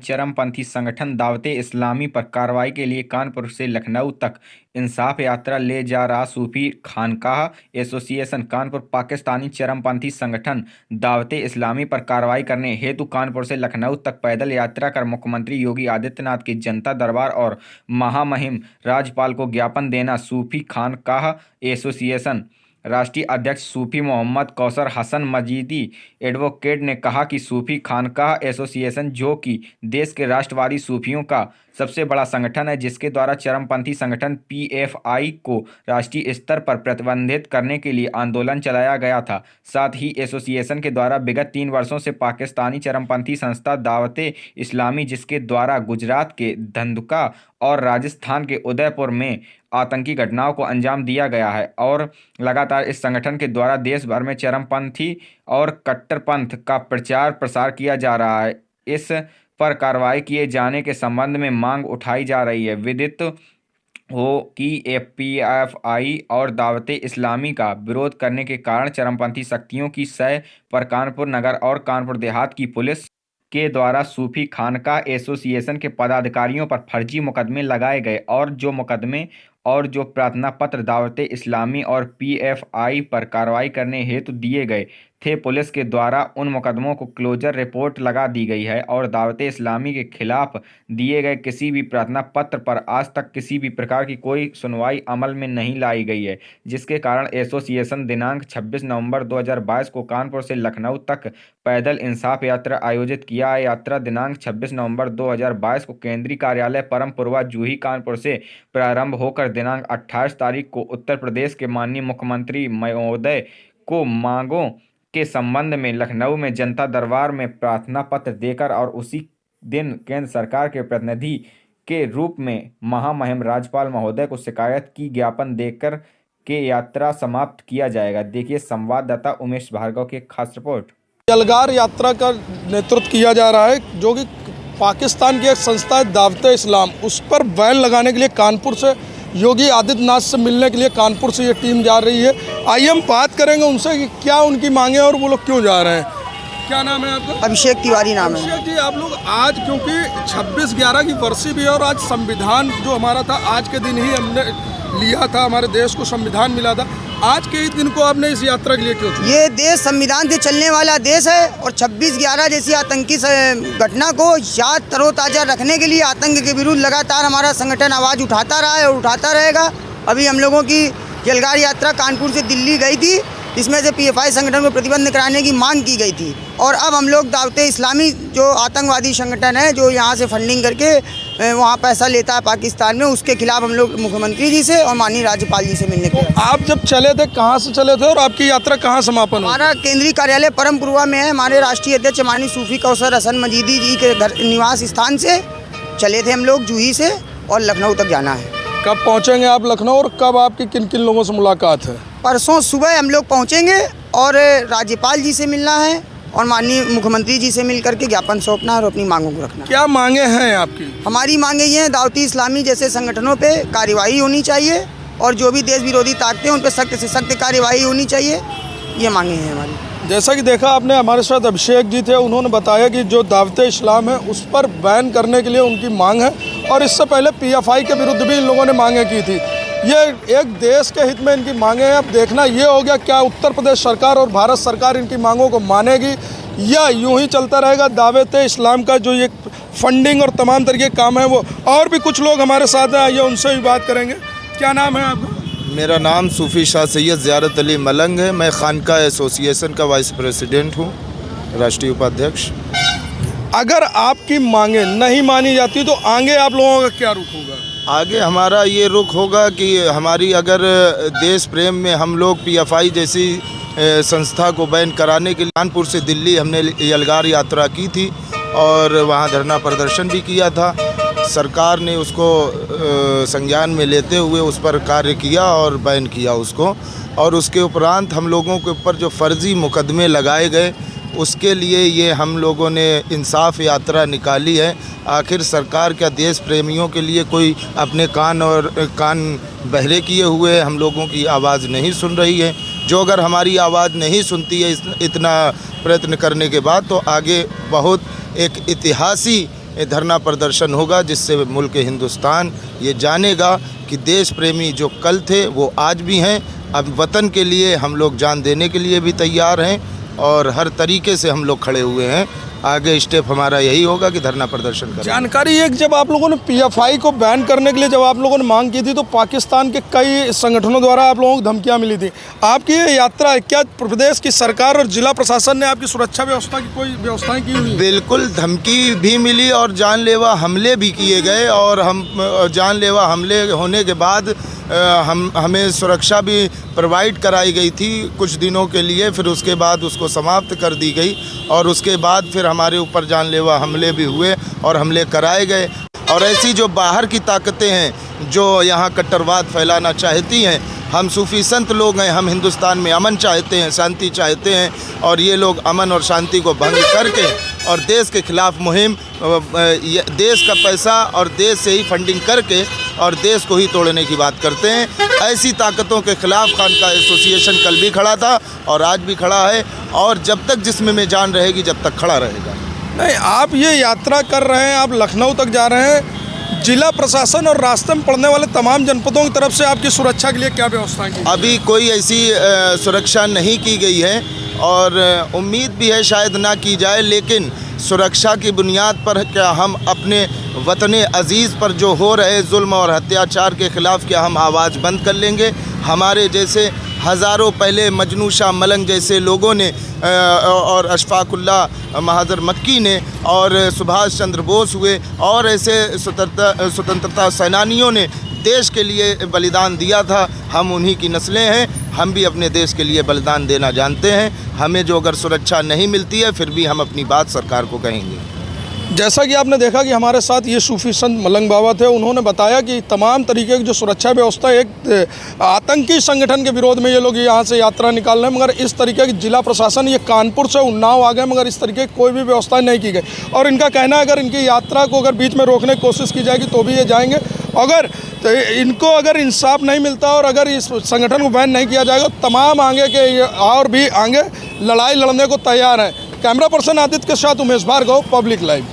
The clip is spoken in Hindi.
चरमपंथी संगठन दावत-ए-इस्लामी पर कार्रवाई के लिए कानपुर से लखनऊ तक इंसाफ यात्रा ले जा रहा सूफी खानकाह एसोसिएशन कानपुर पाकिस्तानी चरमपंथी संगठन दावत-ए-इस्लामी पर कार्रवाई करने हेतु कानपुर से लखनऊ तक पैदल यात्रा कर मुख्यमंत्री योगी आदित्यनाथ की जनता दरबार और महामहिम राज्यपाल को ज्ञापन देना। सूफी खानकाह एसोसिएशन राष्ट्रीय अध्यक्ष सूफी मोहम्मद कौसर हसन मजीदी एडवोकेट ने कहा कि सूफी खानकाह एसोसिएशन, जो कि देश के राष्ट्रवादी सूफियों का सबसे बड़ा संगठन है, जिसके द्वारा चरमपंथी संगठन पीएफआई को राष्ट्रीय स्तर पर प्रतिबंधित करने के लिए आंदोलन चलाया गया था। साथ ही एसोसिएशन के द्वारा विगत 3 वर्षों से पाकिस्तानी चरमपंथी संस्था दावत-ए-इस्लामी, जिसके द्वारा गुजरात के धंधुका और राजस्थान के उदयपुर में आतंकी घटनाओं को अंजाम दिया गया है, और लगातार इस संगठन के द्वारा देश भर में चरमपंथी और कट्टरपंथ का प्रचार प्रसार किया जा रहा है। इस पर कार्रवाई किए जाने के संबंध में मांग उठाई जा रही है। विदित हो कि पीएफआई और दावत-ए-इस्लामी का विरोध करने के कारण चरमपंथी शक्तियों की सय पर कानपुर नगर और कानपुर देहात की पुलिस के द्वारा सूफी खानकाह एसोसिएशन के पदाधिकारियों पर फर्जी मुकदमे लगाए गए, और जो प्रार्थना पत्र दावत-ए-इस्लामी और पीएफआई पर कार्रवाई करने हेतु दिए गए थे, पुलिस के द्वारा उन मुकदमों को क्लोजर रिपोर्ट लगा दी गई है, और दावत-ए-इस्लामी के खिलाफ दिए गए किसी भी प्रार्थना पत्र पर आज तक किसी भी प्रकार की कोई सुनवाई अमल में नहीं लाई गई है, जिसके कारण एसोसिएशन दिनांक 26 नवंबर 2022 को कानपुर से लखनऊ तक पैदल इंसाफ यात्रा आयोजित किया है। यात्रा दिनांक 26 नवंबर 2022 को केंद्रीय कार्यालय परमपुरवा जूही कानपुर से प्रारंभ होकर दिनांक 28 तारीख को उत्तर प्रदेश के माननीय मुख्यमंत्री महोदय को मांगों के संबंध में लखनऊ में जनता दरबार में प्रार्थना पत्र देकर और उसी दिन केंद्र सरकार के प्रतिनिधि के रूप में महामहिम राज्यपाल महोदय को शिकायत की ज्ञापन देकर के यात्रा समाप्त किया जाएगा। देखिए संवाददाता उमेश भार्गव की खास रिपोर्ट। यलगार यात्रा का नेतृत्व किया जा रहा है, जो कि पाकिस्तान की एक संस्था है दावत-ए-इस्लाम, उस पर बैन लगाने के लिए कानपुर से योगी आदित्यनाथ से मिलने के लिए कानपुर से ये टीम जा रही है। आइए हम बात करेंगे उनसे कि क्या उनकी मांगे और वो लोग क्यों जा रहे हैं। क्या नाम है आपका? अभिषेक तिवारी नाम है। अभिषेक जी, आप लोग आज, क्योंकि 26/11 की बरसी भी है और आज संविधान जो हमारा था, आज के दिन ही हमने लिया था, हमारे देश को संविधान मिला था, आज के ही दिन को आपने इस यात्रा के लिए क्यों चुना? ये देश संविधान से चलने वाला देश है, और 26/11 जैसी आतंकी घटना को याद तरोताज़ा रखने के लिए आतंक के विरुद्ध लगातार हमारा संगठन आवाज़ उठाता रहा है और उठाता रहेगा। अभी हम लोगों की यलगार यात्रा कानपुर से दिल्ली गई थी, इसमें से पीएफआई संगठन को प्रतिबंध कराने की मांग की गई थी, और अब हम लोग दावत-ए-इस्लामी जो आतंकवादी संगठन है, जो यहाँ से फंडिंग करके वहाँ पैसा लेता है पाकिस्तान में, उसके खिलाफ हम लोग मुख्यमंत्री जी से और माननीय राज्यपाल जी से मिलने के लिए। आप जब चले थे, कहाँ से चले थे और आपकी यात्रा कहाँ समापन हुई? हमारा केंद्रीय कार्यालय परमपुरवा में है। हमारे राष्ट्रीय अध्यक्ष माननीय सूफी कौसर हसन मजीदी जी के घर निवास स्थान से चले थे हम लोग जूही से, और लखनऊ तक जाना है। कब पहुँचेंगे आप लखनऊ, और कब आपकी किन किन लोगों से मुलाकात है? परसों सुबह हम लोग पहुँचेंगे, और राज्यपाल जी से मिलना है और माननीय मुख्यमंत्री जी से मिल करके ज्ञापन सौंपना और अपनी मांगों को रखना। क्या मांगे हैं आपकी? हमारी मांगे ये हैं, दावत-ए-इस्लामी जैसे संगठनों पे कार्रवाई होनी चाहिए, और जो भी देश विरोधी ताकतें हैं उन पर सख्त से सख्त कार्रवाई होनी चाहिए। ये मांगे हैं हमारी। जैसा कि देखा आपने, हमारे साथ अभिषेक जी थे, उन्होंने बताया कि जो दावत-ए-इस्लाम है उस पर बैन करने के लिए उनकी मांग है, और इससे पहले पीएफआई के विरुद्ध भी इन लोगों ने मांगे की थी। ये एक देश के हित में इनकी मांगे हैं। अब देखना ये हो गया, क्या उत्तर प्रदेश सरकार और भारत सरकार इनकी मांगों को मानेगी, या यूं ही चलता रहेगा दावत-ए-इस्लाम का जो ये फंडिंग और तमाम तरीके के काम है वो। और भी कुछ लोग हमारे साथ हैं, आइए उनसे भी बात करेंगे। क्या नाम है आपका? मेरा नाम सूफी शाह सैयद ज़ियारत अली मलंग है। मैं खानकाह एसोसिएशन का वाइस प्रेसिडेंट हूँ, राष्ट्रीय उपाध्यक्ष। अगर आपकी मांगे नहीं मानी जाती तो आगे आप लोगों का क्या रुख होगा? आगे हमारा ये रुख होगा कि हमारी, अगर देश प्रेम में हम लोग पीएफआई जैसी संस्था को बैन कराने के लिए कानपुर से दिल्ली हमने यलगार यात्रा की थी, और वहाँ धरना प्रदर्शन भी किया था। सरकार ने उसको संज्ञान में लेते हुए उस पर कार्य किया और बैन किया उसको, और उसके उपरांत हम लोगों के ऊपर जो फर्जी मुकदमे लगाए गए, उसके लिए ये हम लोगों ने इंसाफ यात्रा निकाली है। आखिर सरकार क्या देश प्रेमियों के लिए कोई अपने कान बहरे किए हुए हम लोगों की आवाज़ नहीं सुन रही है? जो अगर हमारी आवाज़ नहीं सुनती है इतना प्रयत्न करने के बाद, तो आगे बहुत एक ऐतिहासिक धरना प्रदर्शन होगा, जिससे मुल्क हिंदुस्तान ये जानेगा कि देश प्रेमी जो कल थे वो आज भी हैं। अब वतन के लिए हम लोग जान देने के लिए भी तैयार हैं और हर तरीके से हम लोग खड़े हुए हैं। आगे स्टेप हमारा यही होगा कि धरना प्रदर्शन करें। जानकारी एक, जब आप लोगों ने पीएफआई को बैन करने के लिए जब आप लोगों ने मांग की थी तो पाकिस्तान के कई संगठनों द्वारा आप लोगों को धमकियां मिली थी। आपकी ये यात्रा, क्या प्रदेश की सरकार और जिला प्रशासन ने आपकी सुरक्षा व्यवस्था की कोई व्यवस्थाएं की हुई? बिल्कुल, धमकी भी मिली और जानलेवा हमले भी किए गए और हम जानलेवा हमले होने के बाद हमें सुरक्षा भी प्रोवाइड कराई गई थी कुछ दिनों के लिए, फिर उसके बाद उसको समाप्त कर दी गई और उसके बाद फिर हमारे ऊपर जानलेवा हमले भी हुए और हमले कराए गए। और ऐसी जो बाहर की ताकतें हैं जो यहाँ कट्टरवाद फैलाना चाहती हैं, हम सूफ़ी संत लोग हैं, हम हिंदुस्तान में अमन चाहते हैं, शांति चाहते हैं और ये लोग अमन और शांति को भंग करके और देश के ख़िलाफ़ मुहिम, देश का पैसा और देश से ही फंडिंग करके और देश को ही तोड़ने की बात करते हैं। ऐसी ताकतों के ख़िलाफ़ खानका एसोसिएशन कल भी खड़ा था और आज भी खड़ा है और जब तक जिस्म में जान रहेगी जब तक खड़ा रहेगा। नहीं, आप ये यात्रा कर रहे हैं, आप लखनऊ तक जा रहे हैं, जिला प्रशासन और रास्ते में पड़ने वाले तमाम जनपदों की तरफ से आपकी सुरक्षा के लिए क्या व्यवस्थाएं की? अभी कोई ऐसी सुरक्षा नहीं की गई है और उम्मीद भी है शायद ना की जाए, लेकिन सुरक्षा की बुनियाद पर क्या हम अपने वतन अज़ीज़ पर जो हो रहे जुल्म और अत्याचार के ख़िलाफ़ क्या हम आवाज़ बंद कर लेंगे? हमारे जैसे हज़ारों पहले मजनू शाह मलंग जैसे लोगों ने और अशफाकुल्लाह महाजर मक्की ने और सुभाष चंद्र बोस हुए और ऐसे स्वतंत्रता सेनानियों ने देश के लिए बलिदान दिया था। हम उन्हीं की नस्लें हैं, हम भी अपने देश के लिए बलिदान देना जानते हैं। हमें जो अगर सुरक्षा नहीं मिलती है फिर भी हम अपनी बात सरकार को कहेंगे। जैसा कि आपने देखा कि हमारे साथ ये सूफी संत मलंग बाबा थे, उन्होंने बताया कि तमाम तरीके की जो सुरक्षा व्यवस्था, एक आतंकी संगठन के विरोध में ये लोग यहाँ से यात्रा निकाल रहे हैं, मगर इस तरीके की जिला प्रशासन, ये कानपुर से उन्नाव आ गए मगर इस तरीके की कोई भी व्यवस्था नहीं की गई। और इनका कहना है अगर इनकी यात्रा को अगर बीच में रोकने की कोशिश की जाएगी तो भी ये जाएंगे। अगर तो इनको अगर इंसाफ नहीं मिलता और अगर इस संगठन को बैन नहीं किया जाएगा, तमाम आगे के और भी आगे लड़ाई लड़ने को तैयार हैं। कैमरा पर्सन आदित्य के साथ उमेश भार्गव, पब्लिक लाइव।